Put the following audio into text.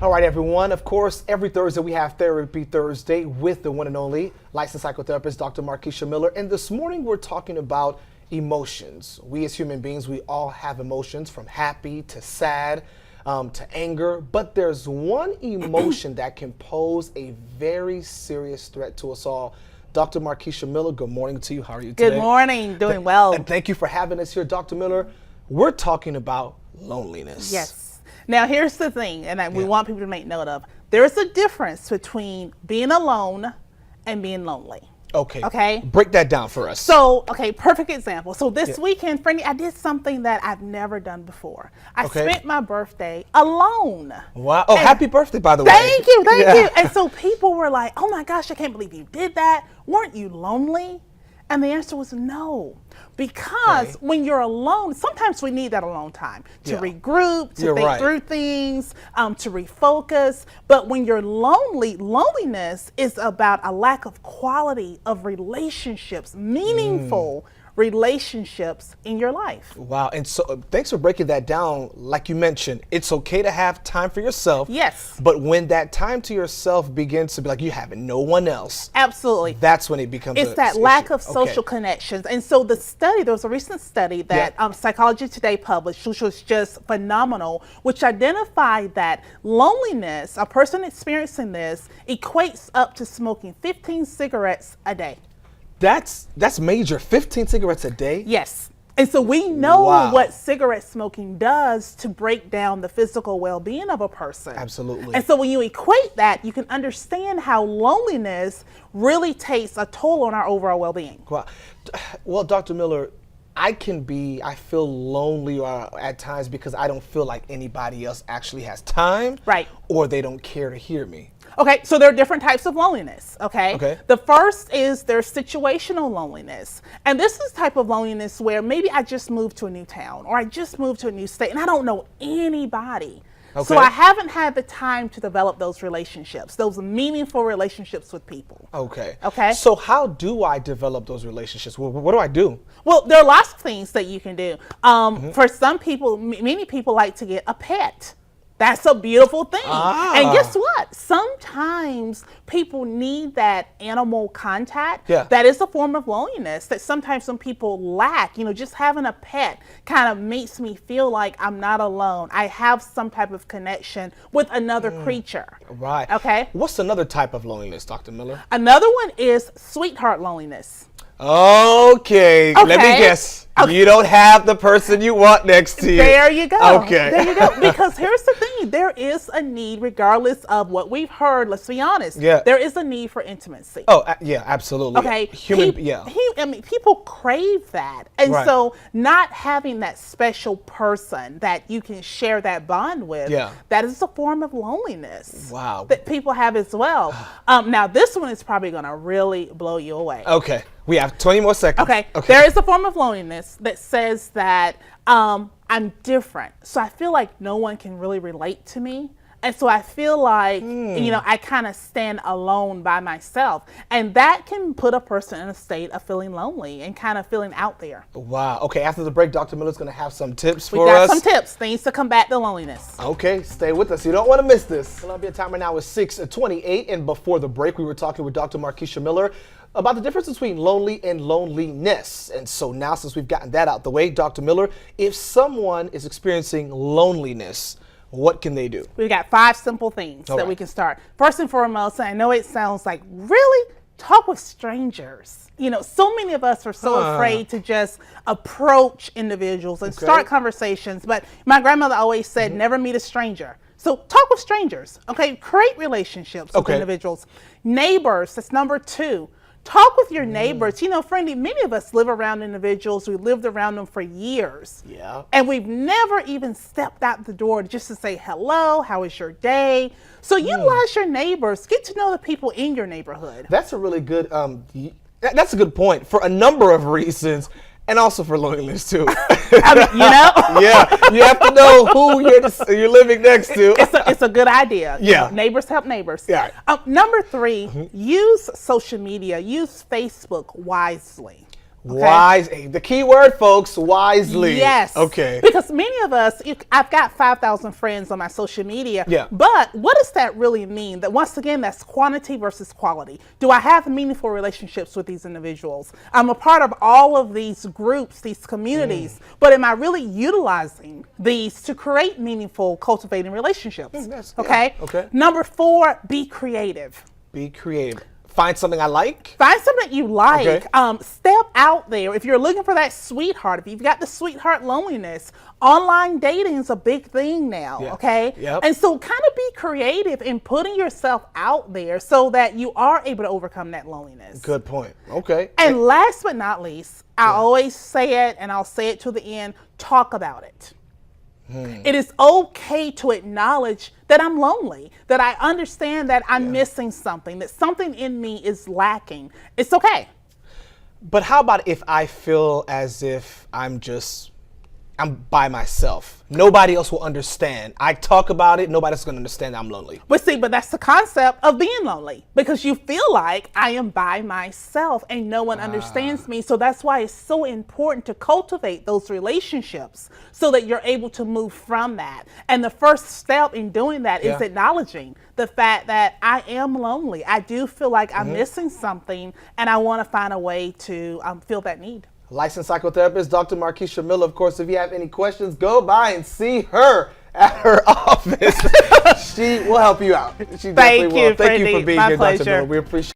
All right, everyone. Of course, every Thursday we have Therapy Thursday with the one and only licensed psychotherapist, Dr. Markeisha Miller. And this morning we're talking about emotions. We as human beings, we all have emotions from happy to sad to anger. But there's one emotion that can pose a very serious threat to us all. Dr. Markeisha Miller, good morning to you. How are you today? Good morning. Doing well. And thank you for having us here, Dr. Miller. We're talking about loneliness. Yes. Now, here's the thing, and we want people to make note of. There's a difference between being alone and being lonely. Okay. Break that down for us. So, perfect example. So this weekend, Franny, I did something that I've never done before. I spent my birthday alone. Wow. Oh, happy birthday, by the way. Thank you. And so people were like, oh my gosh, I can't believe you did that. Weren't you lonely? And the answer was no. Because when you're alone, sometimes we need that alone time to regroup, to think through things, to refocus. But when you're lonely, loneliness is about a lack of quality of relationships, meaningful relationships in your life. Wow. And so thanks for breaking that down. Like you mentioned, it's okay to have time for yourself. Yes. But when that time to yourself begins to be like you have no one else. Absolutely. That's when it becomes It's that lack of social connections. And so the study, there was a recent study that Psychology Today published, which was just phenomenal, which identified that loneliness, a person experiencing this, equates up to smoking 15 cigarettes a day. That's major. 15 cigarettes a day? Yes. And so we know what cigarette smoking does to break down the physical well-being of a person. Absolutely. And so when you equate that, you can understand how loneliness really takes a toll on our overall well-being. Wow. Well, Dr. Miller, I feel lonely at times because I don't feel like anybody else actually has time. Right. Or they don't care to hear me. Okay, so there are different types of loneliness, okay? The first is there's situational loneliness. And this is type of loneliness where maybe I just moved to a new town or I just moved to a new state and I don't know anybody. So I haven't had the time to develop those relationships, those meaningful relationships with people. Okay. Okay. So how do I develop those relationships? What do I do? Well, there are lots of things that you can do. For some people, many people like to get a pet. That's a beautiful thing. And guess what? Sometimes people need that animal contact. That is a form of loneliness that sometimes some people lack. You know, just having a pet kind of makes me feel like I'm not alone. I have some type of connection with another creature. Right. Okay. What's another type of loneliness, Dr. Miller? Another one is sweetheart loneliness. Okay. Let me guess. You don't have the person you want next to you. There you go. Okay. There you go. Because here's the thing. There is a need, regardless of what we've heard, let's be honest. There is a need for intimacy. Oh, yeah, absolutely. Okay. I mean, people crave that. And so not having that special person that you can share that bond with, that is a form of loneliness. Wow. That people have as well. Now, this one is probably going to really blow you away. Okay. We have 20 more seconds. Okay. There is a form of loneliness that says that I'm different. So I feel like no one can really relate to me. And so I feel like, you know, I kind of stand alone by myself. And that can put a person in a state of feeling lonely and kind of feeling out there. Wow. Okay. After the break, Dr. Miller's going to have some tips for us. We got some tips, things to combat the loneliness. Okay. Stay with us. You don't want to miss this. Columbia time right now is 6:28. And before the break, we were talking with Dr. Markeisha Miller about the difference between lonely and loneliness. And so now, since we've gotten that out the way, Dr. Miller, if someone is experiencing loneliness, what can they do? We've got 5 simple things that we can start. First and foremost, I know it sounds like, really? Talk with strangers. You know, so many of us are so afraid to just approach individuals and start conversations. But my grandmother always said, never meet a stranger. So talk with strangers, okay? Create relationships with individuals. Neighbors, that's number 2. Talk with your neighbors. You know, friendly, many of us live around individuals. We lived around them for years. And we've never even stepped out the door just to say, hello, how is your day? So utilize your neighbors. Get to know the people in your neighborhood. That's a really good, that's a good point for a number of reasons. And also for loneliness too. I mean, you know? Yeah, you have to know who you're living next to. It's a good idea. Yeah. You know, neighbors help neighbors. Yeah. Number 3, use social media. Use Facebook wisely. Okay? Wise. The key word, folks, wisely. Yes. Okay. Because many of us, I've got 5,000 friends on my social media. Yeah. But what does that really mean? That once again, that's quantity versus quality. Do I have meaningful relationships with these individuals? I'm a part of all of these groups, these communities, but am I really utilizing these to create meaningful, cultivating relationships? Okay. Okay. Number 4, be creative. Be creative. Find something I like. Find something that you like. Okay. Step out there. If you're looking for that sweetheart, if you've got the sweetheart loneliness, online dating is a big thing now. Yeah. Okay. Yep. And so kind of be creative in putting yourself out there so that you are able to overcome that loneliness. Good point. Okay. And last but not least, I always say it and I'll say it to the end, talk about it. It is okay to acknowledge that I'm lonely, that I understand that I'm missing something, that something in me is lacking. It's okay. But how about if I feel as if I'm by myself? Nobody else will understand. I talk about it, nobody's going to understand I'm lonely. But see, that's the concept of being lonely, because you feel like I am by myself and no one understands me. So that's why it's so important to cultivate those relationships so that you're able to move from that. And the first step in doing that is acknowledging the fact that I am lonely. I do feel like I'm missing something and I want to find a way to fill that need. Licensed psychotherapist, Dr. Markeisha Miller. Of course, if you have any questions, go by and see her at her office. She will help you out. She definitely will. Thank you for being here, Dr. Miller. We appreciate it.